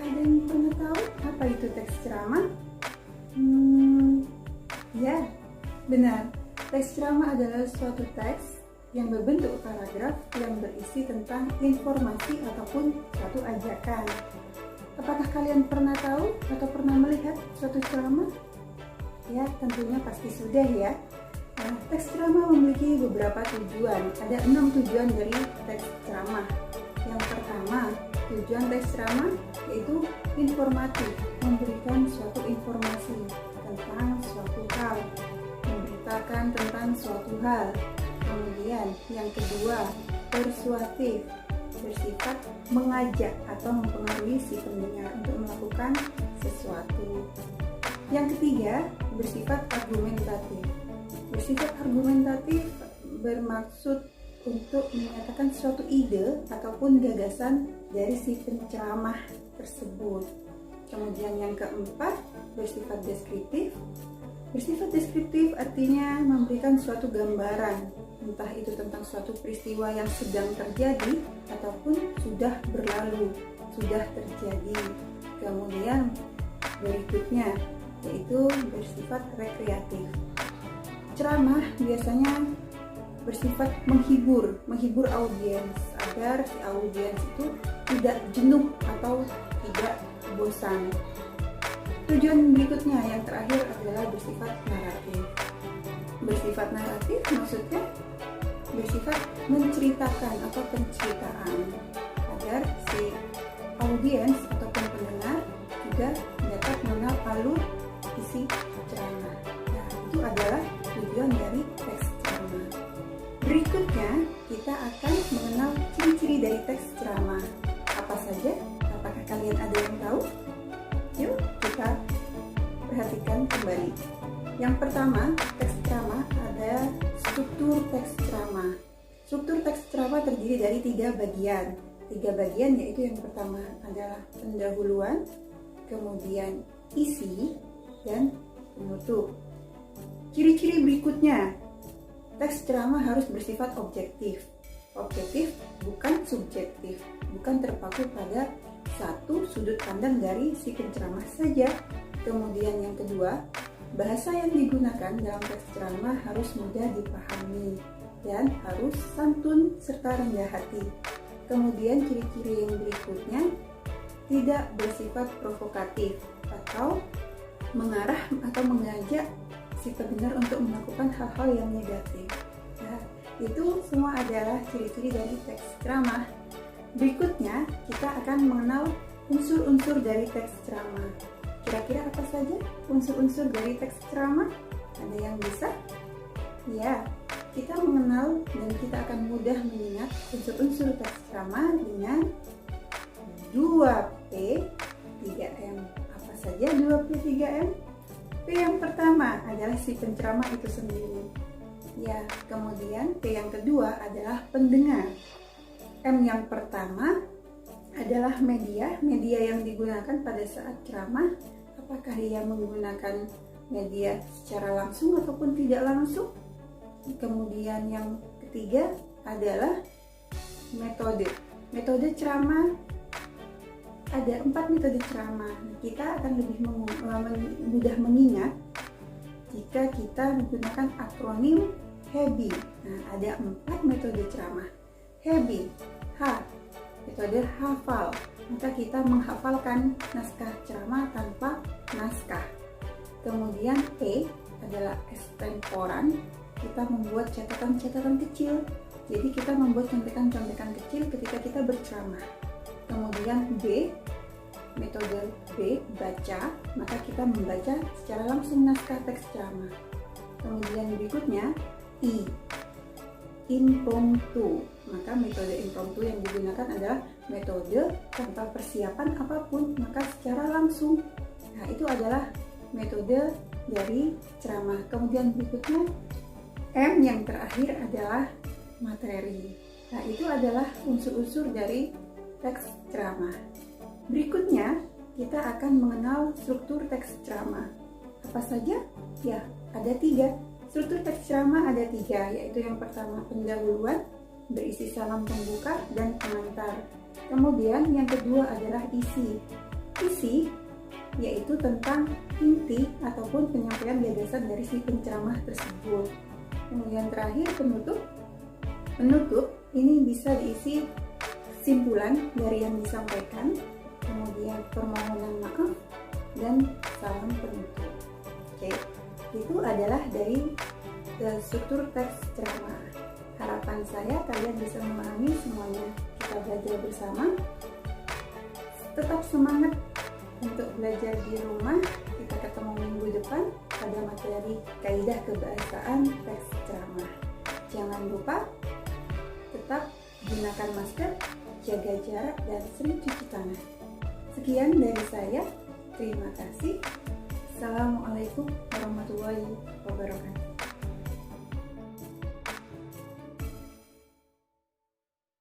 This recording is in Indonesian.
ada yang pernah tahu apa itu teks ceramah? Ya, benar. Teks ceramah adalah suatu teks yang berbentuk paragraf yang berisi tentang informasi ataupun suatu ajakan. Apakah kalian pernah tahu atau pernah melihat suatu ceramah? Ya, tentunya pasti sudah ya. Nah, teks ceramah memiliki beberapa tujuan. Ada 6 tujuan dari teks ceramah. Yang pertama, tujuan teks ceramah yaitu informatif, memberikan suatu informasi tentang suatu hal, memberitakan tentang suatu hal. Kemudian yang kedua, persuasif, bersifat mengajak atau mempengaruhi si pendengar untuk melakukan sesuatu. Yang ketiga, bersifat argumentatif. Bersifat argumentatif bermaksud untuk menyatakan suatu ide ataupun gagasan dari si penceramah tersebut. Kemudian yang keempat, bersifat deskriptif. Bersifat deskriptif artinya memberikan suatu gambaran, entah itu tentang suatu peristiwa yang sedang terjadi ataupun sudah berlalu, sudah terjadi. Kemudian berikutnya yaitu bersifat rekreatif. Ceramah biasanya bersifat menghibur audiens agar si audiens itu tidak jenuh atau tidak bosan. Tujuan berikutnya yang terakhir adalah bersifat naratif. Bersifat naratif maksudnya bersifat menceritakan atau penceritaan agar si audiens ataupun pendengar juga dapat mengenal alur isi ceramah. Nah, itu adalah tujuan dari teks ceramah. Berikutnya kita akan mengenal ciri-ciri dari teks ceramah. Apa saja? Apakah kalian ada yang tahu? Yuk kita perhatikan kembali. Yang pertama, teks ceramah ada struktur teks ceramah. Struktur teks ceramah terdiri dari 3 bagian. 3 bagian yaitu yang pertama adalah pendahuluan, kemudian isi, dan penutup. Ciri-ciri berikutnya, teks ceramah harus bersifat objektif. Objektif bukan subjektif, bukan terpaku pada satu sudut pandang dari si penceramah saja. Kemudian yang kedua, bahasa yang digunakan dalam teks ceramah harus mudah dipahami dan harus santun serta rendah hati. Kemudian ciri-ciri yang berikutnya, tidak bersifat provokatif atau mengarah atau mengajak si pendengar untuk melakukan hal-hal yang negatif. Nah, itu semua adalah ciri-ciri dari teks ceramah. Berikutnya, kita akan mengenal unsur-unsur dari teks ceramah. Kira-kira apa saja unsur-unsur dari teks ceramah? Ada yang bisa? Ya, kita mengenal dan kita akan mudah mengingat unsur-unsur teks ceramah dengan 2P, 3M. Apa saja 2P, 3M? P yang pertama adalah si penceramah itu sendiri. Ya, kemudian P yang kedua adalah pendengar. M yang pertama adalah media yang digunakan pada saat ceramah. Apakah ia menggunakan media secara langsung ataupun tidak langsung? Kemudian yang ketiga adalah metode. Metode ceramah, ada 4 metode ceramah. Kita akan lebih mudah mengingat jika kita menggunakan akronim HABI. Nah, ada 4 metode ceramah. HABI, H, metode hafal. Maka kita menghafalkan naskah ceramah tanpa naskah. Kemudian E adalah extemporan. Kita membuat catatan-catatan kecil. Jadi kita membuat contekan-contekan kecil ketika kita berceramah. Kemudian B, metode B, baca, maka kita membaca secara langsung naskah teks ceramah. Kemudian berikutnya I, impromptu, maka metode impromptu yang digunakan adalah metode tanpa persiapan apapun, maka secara langsung. Nah, itu adalah metode dari ceramah. Kemudian berikutnya M yang terakhir adalah materi. Nah, itu adalah unsur-unsur dari teks ceramah. Berikutnya, kita akan mengenal struktur teks ceramah. Apa saja? Ya, ada 3. Struktur teks ceramah ada 3, yaitu yang pertama pendahuluan, berisi salam pembuka dan pengantar. Kemudian yang kedua adalah isi. isi, yaitu tentang inti ataupun penyampaian gagasan dari si penceramah tersebut. Kemudian terakhir penutup. Penutup ini bisa diisi kesimpulan dari yang disampaikan, kemudian permohonan maaf, dan salam penutup. Oke, itu adalah dari struktur teks ceramah. Harapan saya kalian bisa memahami semuanya. Kita belajar bersama. Tetap semangat untuk belajar di rumah. Kita ketemu minggu depan pada materi kaidah kebahasaan teks ceramah. Jangan lupa tetap gunakan masker, jaga jarak, dan sering cuci tangan. Sekian dari saya. Terima kasih. Assalamualaikum warahmatullahi wabarakatuh.